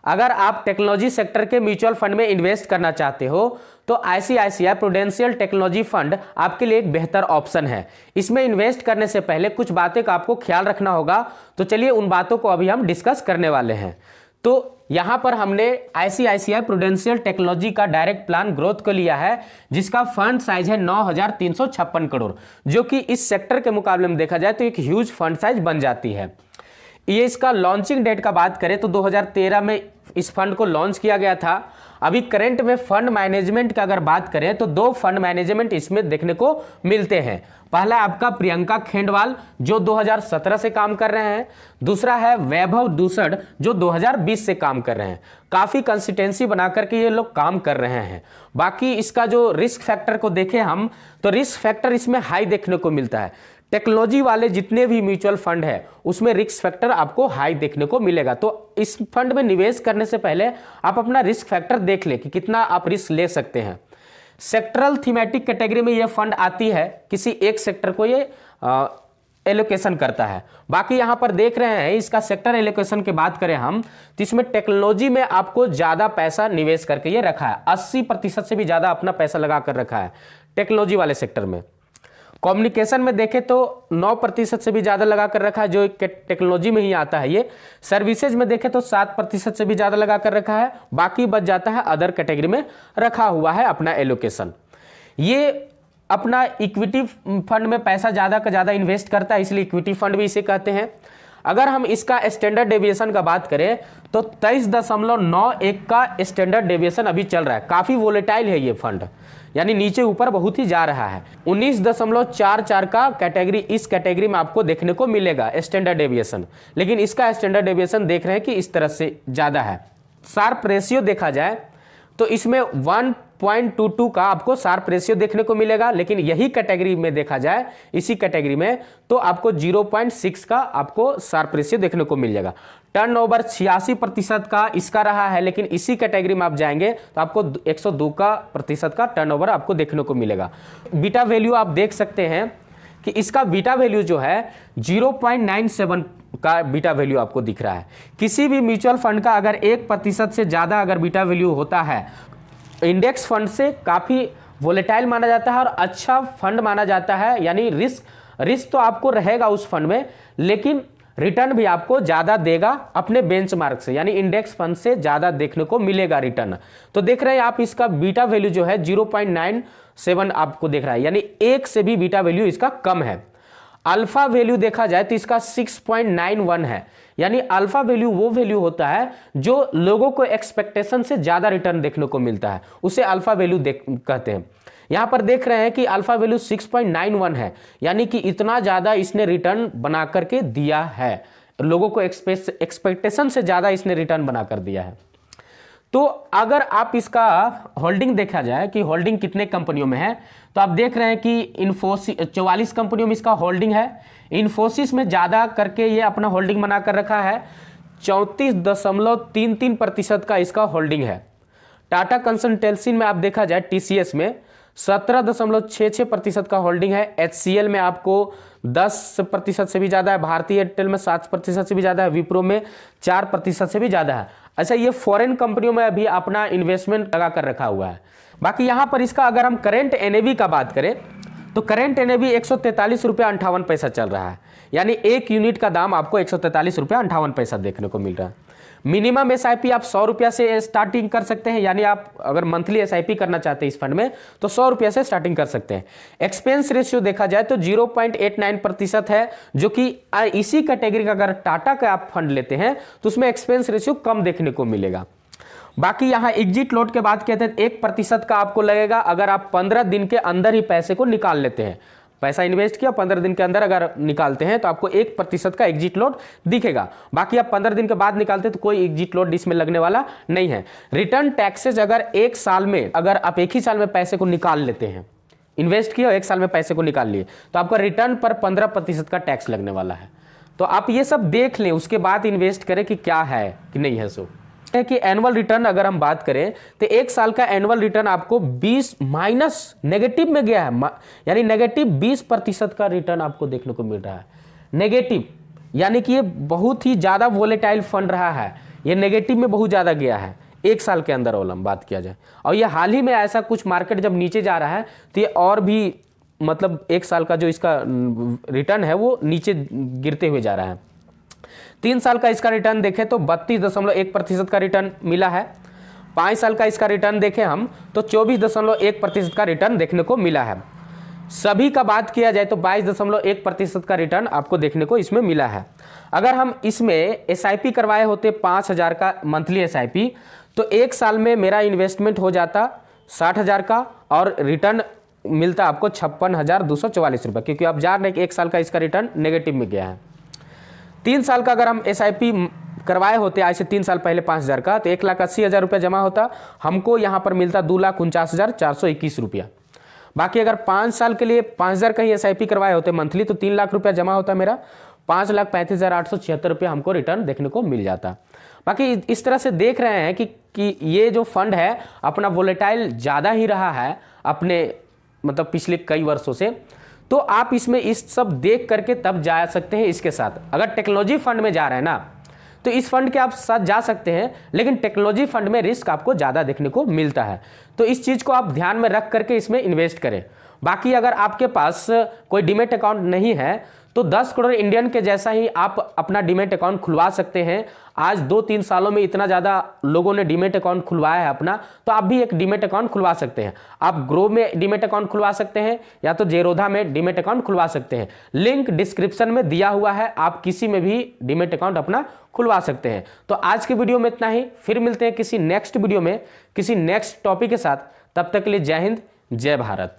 अगर आप technology sector के म्यूचुअल फंड में इन्वेस्ट करना चाहते हो तो आईसीआईसीआई प्रूडेंशियल टेक्नोलॉजी फंड आपके लिए एक बेहतर ऑप्शन है। इसमें इन्वेस्ट करने से पहले कुछ बातें का आपको ख्याल रखना होगा, तो चलिए उन बातों को अभी हम डिस्कस करने वाले हैं। तो यहां पर हमने आईसीआईसीआई प्रूडेंशियल टेक्नोलॉजी का डायरेक्ट प्लान ग्रोथ को लिया है, जिसका फंड साइज है 9,356 करोड़, जो कि इस सेक्टर के मुकाबले में देखा जाए तो एक ह्यूज फंड साइज बन जाती है। ये इसका लॉन्चिंग डेट का बात करें तो 2013 में इस फंड को लॉन्च किया गया था। अभी करंट में फंड मैनेजमेंट की अगर बात करें तो 2 फंड मैनेजमेंट इसमें देखने को मिलते हैं। पहला आपका प्रियंका खेंडवाल जो 2017 से काम कर रहे हैं, दूसरा है वैभव दूसड़ जो 2020 से काम कर रहे हैं। काफ़ी कंसिस्टेंसी बना करके ये लोग काम कर रहे हैं। बाकी इसका जो रिस्क फैक्टर को देखें हम, तो रिस्क फैक्टर इसमें हाई देखने को मिलता है। टेक्नोलॉजी वाले जितने भी म्यूचुअल फंड है उसमें रिस्क फैक्टर आपको हाई देखने को मिलेगा। तो इस फंड में निवेश करने से पहले आप अपना रिस्क फैक्टर देख लें कि कितना आप रिस्क ले सकते हैं। सेक्टरल थीमेटिक कैटेगरी में ये फंड आती है, किसी एक सेक्टर को ये एलोकेशन करता है। बाकी यहां पर देख रहे हैं इसका सेक्टर एलोकेशन की बात करें हम, तो इसमें टेक्नोलॉजी में आपको ज्यादा पैसा निवेश करके ये रखा है। 80% से भी ज्यादा अपना पैसा लगा कर रखा है टेक्नोलॉजी वाले सेक्टर में। कम्युनिकेशन में देखें तो 9% से भी ज़्यादा लगा कर रखा है, जो टेक्नोलॉजी में ही आता है। ये सर्विसेज में देखें तो 7% से भी ज़्यादा लगा कर रखा है। बाकी बच जाता है अदर कैटेगरी में रखा हुआ है अपना एलोकेशन। ये अपना इक्विटी फंड में पैसा ज़्यादा का ज़्यादा इन्वेस्ट करता है, इसलिए इक्विटी फंड भी इसे कहते हैं। अगर हम इसका स्टैंडर्ड डेविएशन का बात करें तो 23.91 का स्टैंडर्ड डेविएशन अभी चल रहा है। काफ़ी वोलेटाइल है ये फंड, यानी नीचे ऊपर बहुत ही जा रहा है। 19.44 का कैटेगरी, इस कैटेगरी में आपको देखने को मिलेगा स्टैंडर्ड डेविएशन, लेकिन इसका स्टैंडर्ड डेविएशन देख रहे हैं कि इस तरह से ज़्यादा है। शार्प रेशियो देखा जाए तो इसमें 1.22 का आपको शार्प रेशियो देखने को मिलेगा, लेकिन यही कैटेगरी में देखा जाए, इसी कैटेगरी में तो आपको 0.6 का आपको शार्प रेशियो देखने को मिल जाएगा। टर्नओवर 86% का इसका रहा है, लेकिन इसी कैटेगरी में आप जाएंगे तो आपको 102 का प्रतिशत का टर्नओवर आपको देखने को मिलेगा। बीटा वैल्यू आप देख सकते हैं कि इसका बीटा वैल्यू जो है 0.97 का बीटा वैल्यू आपको दिख रहा है। किसी भी म्यूचुअल फंड का अगर 1% से ज़्यादा अगर बीटा वैल्यू होता है, इंडेक्स फंड से काफ़ी वोलेटाइल माना जाता है और अच्छा फंड माना जाता है। यानी रिस्क तो आपको रहेगा उस फंड में, लेकिन रिटर्न भी आपको ज़्यादा देगा अपने बेंचमार्क से, यानी इंडेक्स फंड से ज़्यादा देखने को मिलेगा रिटर्न। तो देख रहे हैं आप इसका बीटा वैल्यू जो है 0.97 आपको देख रहा है, यानी 1 से भी बीटा वैल्यू इसका कम है। अल्फा वैल्यू देखा जाए तो इसका 6.91 है, यानी अल्फा वैल्यू वो वैल्यू होता है जो लोगों को एक्सपेक्टेशन से ज़्यादा रिटर्न देखने को मिलता है, उसे अल्फा वैल्यू कहते हैं। यहां पर देख रहे हैं कि अल्फा वैल्यू 6.91 है, यानी कि इतना ज़्यादा इसने रिटर्न बना करके दिया है, लोगों को एक्सपेक्टेशन से ज़्यादा इसने रिटर्न बनाकर दिया है। तो अगर आप इसका होल्डिंग देखा जाए कि होल्डिंग कितने कंपनियों में है, तो आप देख रहे हैं कि इन्फोसिस 44 कंपनियों में इसका होल्डिंग है। इन्फोसिस में ज़्यादा करके ये अपना होल्डिंग बना कर रखा है, 34.33% का इसका होल्डिंग है। टाटा कंसल्टेंसी में आप देखा जाए TCS में 17.66% का होल्डिंग है। HCL में आपको 10% से भी ज़्यादा है, भारतीय एयरटेल में 7% से भी ज़्यादा है, विप्रो में 4% से भी ज़्यादा है। अच्छा, ये फॉरेन कंपनियों में अभी अपना इन्वेस्टमेंट लगा कर रखा हुआ है। बाकी यहाँ पर इसका अगर हम करेंट NAV का बात करें तो करेंट NAV 143 रुपया 58 पैसा चल रहा है, यानी एक यूनिट का दाम आपको 143 रुपया 58 पैसा देखने को मिल रहा है। मिनिमम SIP आप 100 रुपया से स्टार्टिंग कर सकते हैं, यानी आप अगर मंथली SIP करना चाहते हैं इस फंड में तो 100 रुपया से स्टार्टिंग कर सकते हैं। एक्सपेंस रेशियो देखा जाए तो 0.89% है, जो कि इसी कैटेगरी का अगर टाटा का आप फंड लेते हैं तो उसमें एक्सपेंस रेशियो कम देखने को मिलेगा। बाकी यहाँ एग्जिट लोड के बात कहते हैं 1% का आपको लगेगा अगर आप 15 दिन के अंदर ही पैसे को निकाल लेते हैं। पैसा इन्वेस्ट किया, 15 दिन के अंदर अगर निकालते हैं तो आपको 1% का एग्जिट लोड दिखेगा। बाकी आप 15 दिन के बाद निकालते हैं तो कोई एग्जिट लोड इसमें लगने वाला नहीं है। रिटर्न टैक्सेज अगर एक साल में, अगर आप एक ही साल में पैसे को निकाल लेते हैं, इन्वेस्ट किया और एक साल में पैसे को निकाल लिए, तो आपका रिटर्न पर 15% का टैक्स लगने वाला है। तो आप ये सब देख लें, उसके बाद इन्वेस्ट करें कि क्या है कि नहीं है। सो है कि एनुअल रिटर्न अगर हम बात करें तो एक साल का एनुअल रिटर्न आपको 20 माइनस नेगेटिव में गया है, यानी नेगेटिव 20% का रिटर्न आपको देखने को मिल रहा है। नेगेटिव यानी कि ये बहुत ही ज़्यादा वोलेटाइल फंड रहा है, ये नेगेटिव में बहुत ज़्यादा गया है एक साल के अंदर ओलम बात किया जाए। और ये हाल ही में ऐसा कुछ मार्केट जब नीचे जा रहा है तो ये और भी मतलब एक साल का जो इसका रिटर्न है वो नीचे गिरते हुए जा रहा है। 3 साल का इसका रिटर्न देखें तो 32.1% का रिटर्न मिला है। 5 साल का इसका रिटर्न देखें हम तो 24.1% का रिटर्न देखने को मिला है। सभी का बात किया जाए तो 22.1% का रिटर्न आपको देखने को इसमें मिला है। अगर हम इसमें SIP करवाए होते 5,000 का मंथली SIP तो एक साल में मेरा इन्वेस्टमेंट हो जाता 60,000 का और रिटर्न मिलता आपको 56,244 रुपये, क्योंकि आप जान रहे हैं कि एक साल का इसका रिटर्न नेगेटिव में गया है। 3 साल का अगर हम SIP करवाए होते आज से 3 साल पहले 5,000 का तो 1,80,000 रुपया जमा होता, हमको यहाँ पर मिलता 2,49,421 रुपया। बाकी अगर 5 साल के लिए 5,000 का ही SIP करवाए होते मंथली तो 3 लाख रुपया जमा होता मेरा, 5,35,876 रुपया हमको रिटर्न देखने को मिल जाता। बाकी इस तरह से देख रहे हैं कि ये जो फंड है अपना वोलेटाइल ज़्यादा ही रहा है अपने मतलब पिछले कई वर्षों से, तो आप इसमें इस सब देख करके तब जा सकते हैं इसके साथ। अगर टेक्नोलॉजी फंड में जा रहे हैं ना तो इस फंड के आप साथ जा सकते हैं, लेकिन टेक्नोलॉजी फंड में रिस्क आपको ज़्यादा देखने को मिलता है, तो इस चीज़ को आप ध्यान में रख करके इसमें इन्वेस्ट करें। बाकी अगर आपके पास कोई डीमैट अकाउंट नहीं है तो 10 करोड़ इंडियन के जैसा ही आप अपना डीमैट अकाउंट खुलवा सकते हैं। आज 2-3 सालों में इतना ज़्यादा लोगों ने डीमैट अकाउंट खुलवाया है अपना, तो आप भी एक डीमैट अकाउंट खुलवा सकते हैं। आप ग्रो में डीमैट अकाउंट खुलवा सकते हैं या तो जेरोधा में डीमैट अकाउंट खुलवा सकते हैं। लिंक डिस्क्रिप्शन में दिया हुआ है, आप किसी में भी डीमैट अकाउंट अपना खुलवा सकते हैं। तो आज के वीडियो में इतना ही, फिर मिलते हैं किसी नेक्स्ट वीडियो में किसी नेक्स्ट टॉपिक के साथ। तब तक के लिए जय हिंद, जय भारत।